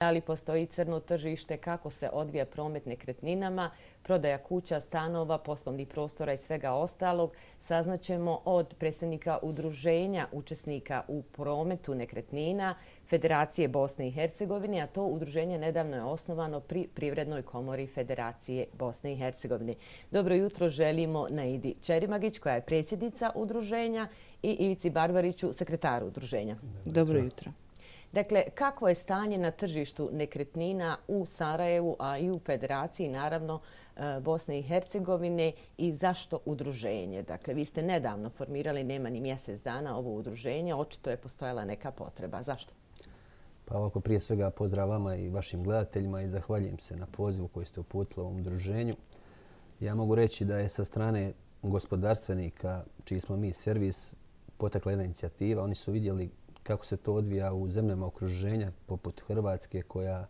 Da li postoji crno tržište, kako se odvija promet nekretninama, prodaja kuća, stanova, poslovnih prostora i svega ostalog, saznaćemo od predstavnika udruženja učesnika u prometu nekretnina Federacije Bosne i Hercegovine, a to udruženje nedavno je osnovano pri Privrednoj komori Federacije Bosne i Hercegovine. Dobro jutro želimo Naidi Čerimagić, koja je predsjednica udruženja, i Ivici Barbariću, sekretaru udruženja. Dobro jutro. Dakle, kakvo je stanje na tržištu nekretnina u Sarajevu, a i u Federaciji, naravno, Bosne i Hercegovine, i zašto udruženje? Dakle, vi ste nedavno formirali, nema ni mjesec dana, ovo udruženje. Očito je postojala neka potreba. Zašto? Pa ovako, prije svega pozdrav vama i vašim gledateljima i zahvaljujem se na pozivu koji ste uputili ovom udruženju. Ja mogu reći da je sa strane gospodarstvenika, čiji smo mi servis, potekla jedna inicijativa. Oni su vidjeli kako se to odvija u zemljama okruženja poput Hrvatske, koja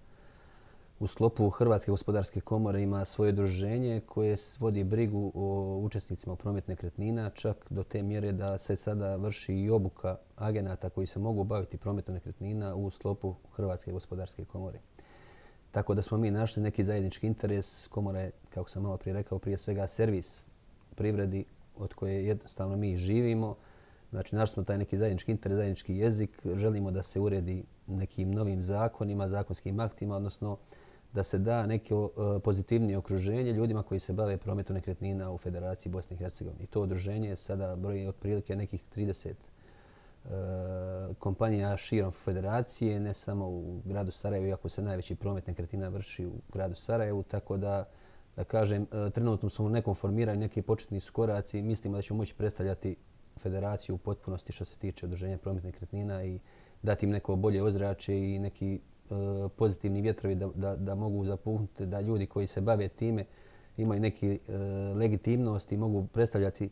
u sklopu Hrvatske gospodarske komore ima svoje udruženje koje vodi brigu o učesnicima u prometu nekretnina, čak do te mjere da se sada vrši i obuka agenata koji se mogu baviti prometom nekretnina u sklopu Hrvatske gospodarske komore. Tako da smo mi našli neki zajednički interes. Komora je, kako sam malo prije rekao, prije svega servis privredi od koje jednostavno mi živimo. Znači, našli smo taj neki zajednički interes, zajednički jezik. Želimo da se uredi nekim novim zakonima, zakonskim aktima, odnosno da se da neko pozitivnije okruženje ljudima koji se bave prometom nekretnina u Federaciji Bosne i Hercegovine. I to udruženje sada broji otprilike nekih 30 kompanija širom Federacije, ne samo u gradu Sarajevu, iako se najveći promet nekretnina vrši u gradu Sarajevu. Tako da kažem, trenutno smo u nekom formiranju, neki početni su koraci. Mislimo da ćemo moći predstavljati Federaciju u potpunosti što se tiče udruženja promet nekretnina i dati im neko bolje ozračje i neki pozitivni vjetrovi da mogu zapuhnuti, da ljudi koji se bave time imaju neki legitimnost i mogu predstavljati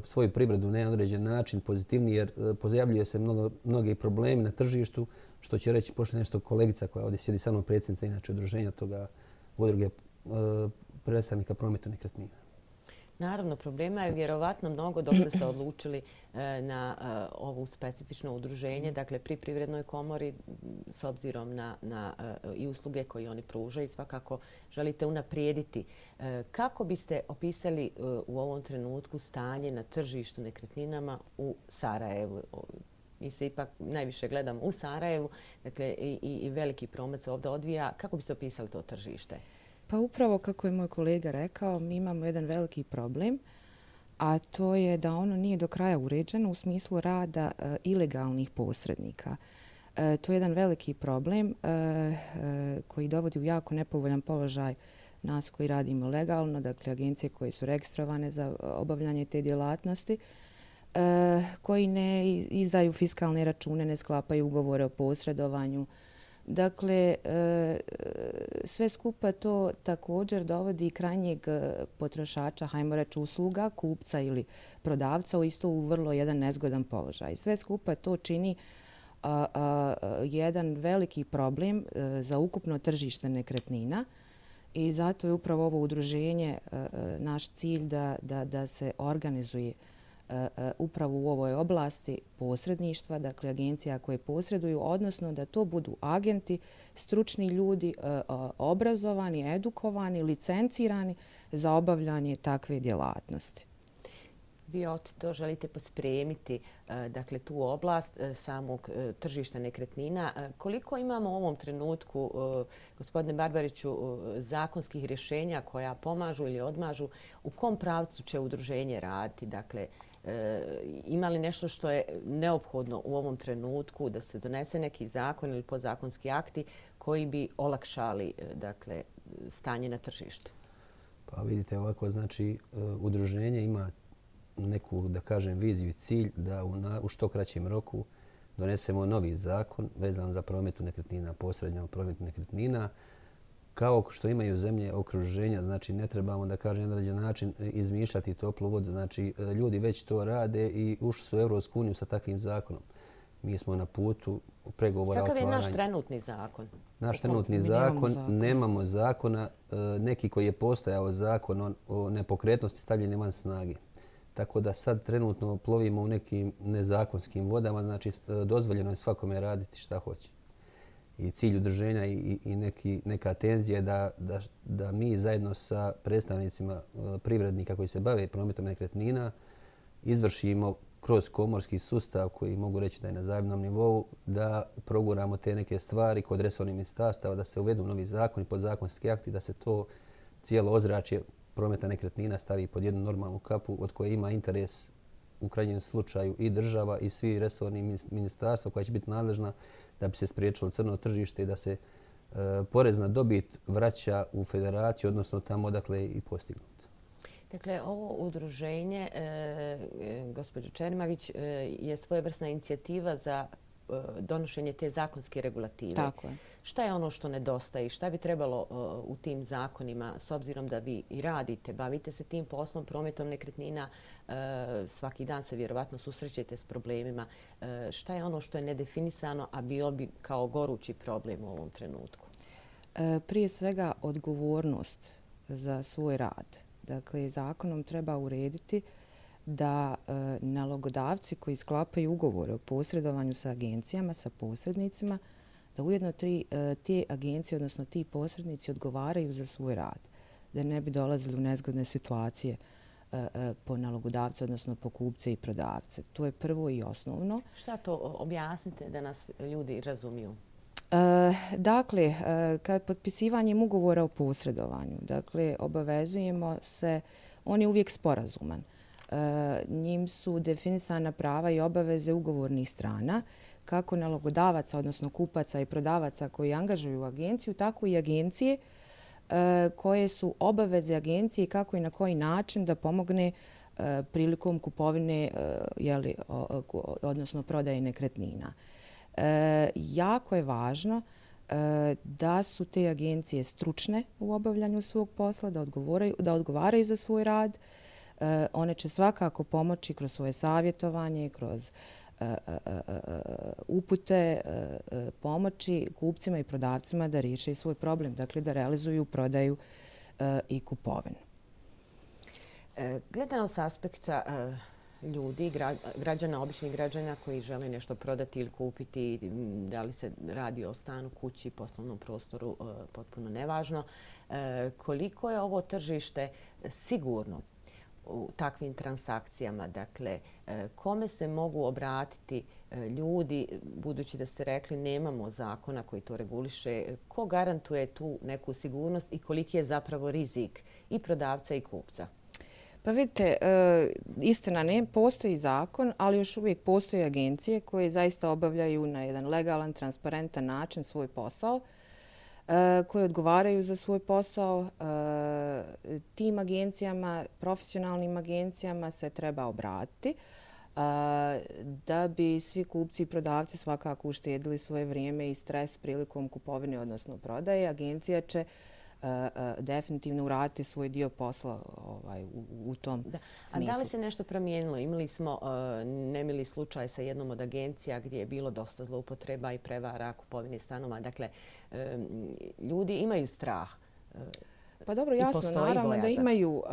svoju privredu na jedan određen način pozitivni, jer pojavljuje se mnogi problemi na tržištu, što će reći pošto nešto kolegica koja ovdje sjedi sa mnom, predsjednica inače udruženja toga udruge predstavnika prometa nekretnina. Naravno, problema je vjerovatno mnogo dok ste se odlučili na ovo specifično udruženje, dakle pri Privrednoj komori, s obzirom na i usluge koje oni pružaju, svakako želite unaprijediti. Kako biste opisali u ovom trenutku stanje na tržištu nekretninama u Sarajevu? Mi se ipak najviše gledamo u Sarajevu, dakle i veliki promet se ovdje odvija. Kako biste opisali to tržište? Pa upravo kako je moj kolega rekao, mi imamo jedan veliki problem, a to je da ono nije do kraja uređeno u smislu rada ilegalnih posrednika. To je jedan veliki problem koji dovodi u jako nepovoljan položaj nas koji radimo legalno, dakle agencije koje su registrovane za obavljanje te djelatnosti, koji ne izdaju fiskalne račune, ne sklapaju ugovore o posredovanju. Dakle, sve skupa to također dovodi krajnjeg potrošača, hajmo reći usluga, kupca ili prodavca u vrlo jedan nezgodan položaj. Sve skupa to čini jedan veliki problem za ukupno tržište nekretnina i zato je upravo ovo udruženje naš cilj da se organizuje upravo u ovoj oblasti posredništva, dakle agencija koje posreduju, odnosno da to budu agenti, stručni ljudi, obrazovani, edukovani, licencirani za obavljanje takve djelatnosti. Vi očito želite pospremiti dakle, tu oblast samog tržišta nekretnina. Koliko imamo u ovom trenutku, gospodine Barbariću, zakonskih rješenja koja pomažu ili odmažu? U kom pravcu će udruženje raditi? Dakle, ima li nešto što je neophodno u ovom trenutku da se donese neki zakon ili podzakonski akti koji bi olakšali dakle, stanje na tržištu? Pa vidite, ovako, znači, udruženje ima neku, da kažem, viziju i cilj da u što kraćem roku donesemo novi zakon vezan za prometu nekretnina, posrednjom prometu nekretnina, kao što imaju zemlje okruženja. Znači, ne trebamo, da kažem, na određen način izmišljati toplu vodu. Znači, ljudi već to rade i ušli su u Europsku uniju sa takvim zakonom. Mi smo na putu pregovora o otvaranju. Kakav je naš trenutni zakon? Naš trenutni zakon, nemamo zakona. Neki koji je postojao zakon o nepokretnosti stavljeni van snage. Tako da sad trenutno plovimo u nekim nezakonskim vodama, znači dozvoljeno je svakome raditi šta hoće. I cilj udruženja i neka tenzija je da mi zajedno sa predstavnicima privrednika koji se bave prometom nekretnina izvršimo kroz komorski sustav koji mogu reći da je na zavidnom nivou, da proguramo te neke stvari kod resornih ministarstava, da se uvedu novi zakoni, podzakonski akti, da se to cijelo ozračje prometa nekretnina stavi pod jednu normalnu kapu od koje ima interes u krajnjem slučaju i država i svi resorni ministarstva koja će biti nadležna da bi se spriječilo crno tržište i da se porez na dobit vraća u federaciju, odnosno tamo odakle je i postignut. Dakle, ovo udruženje, gospođo Čermarić, je svojevrsna inicijativa za donošenje te zakonske regulative. Tako je. Šta je ono što nedostaje i šta bi trebalo u tim zakonima, s obzirom da vi i radite, bavite se tim poslom, prometom nekretnina, svaki dan se vjerovatno susrećete s problemima. Šta je ono što je nedefinisano, a bio bi kao gorući problem u ovom trenutku? Prije svega odgovornost za svoj rad. Dakle, zakonom treba urediti da nalogodavci koji sklapaju ugovore o posredovanju sa agencijama, sa posrednicima, da ujedno te agencije, odnosno ti posrednici, odgovaraju za svoj rad. Da ne bi dolazili u nezgodne situacije po nalogodavce, odnosno po kupce i prodavce. To je prvo i osnovno. Šta to objasnite da nas ljudi razumiju? Dakle, kad potpisivanjem ugovora o posredovanju, dakle, obavezujemo se, on je uvijek sporazuman. Njim su definisana prava i obaveze ugovornih strana, kako nalogodavaca, odnosno kupaca i prodavaca koji angažuju agenciju, tako i agencije koje su obaveze agencije i kako i na koji način da pomogne prilikom kupovine, odnosno prodaje nekretnina. Jako je važno da su te agencije stručne u obavljanju svog posla, da odgovaraju za svoj rad. One će svakako pomoći kroz svoje savjetovanje, kroz upute, pomoći kupcima i prodavcima da riješe svoj problem, dakle da realizuju prodaju i kupovinu. Gledano s aspekta ljudi, građana, običnih građana koji žele nešto prodati ili kupiti, da li se radi o stanu, kući, poslovnom prostoru, potpuno nevažno. Koliko je ovo tržište sigurno u takvim transakcijama? Dakle, kome se mogu obratiti ljudi, budući da ste rekli nemamo zakona koji to reguliše, ko garantuje tu neku sigurnost i koliki je zapravo rizik i prodavca i kupca? Pa vidite, istina ne postoji zakon, ali još uvijek postoje agencije koje zaista obavljaju na jedan legalan, transparentan način svoj posao, koje odgovaraju za svoj posao. Tim agencijama, profesionalnim agencijama se treba obratiti da bi svi kupci i prodavci svakako uštedili svoje vrijeme i stres prilikom kupovine, odnosno prodaje. Agencija će definitivno uraditi svoj dio posla u tom smislu. A da li se nešto promijenilo? Imali smo nemili slučaj sa jednom od agencija gdje je bilo dosta zloupotreba i prevara kupovine stanova. Dakle, ljudi imaju strah. Pa dobro, jasno, naravno da imaju.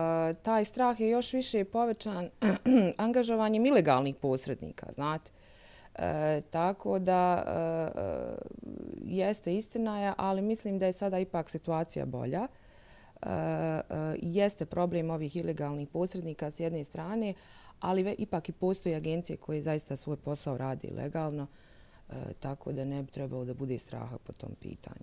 Taj strah je još više povećan angažovanjem ilegalnih posrednika, znate. Tako da jeste istina, ali mislim da je sada ipak situacija bolja. Jeste problem ovih ilegalnih posrednika s jedne strane, ali ipak i postoje agencije koje zaista svoj posao rade legalno, tako da ne bi trebalo da bude straha po tom pitanju.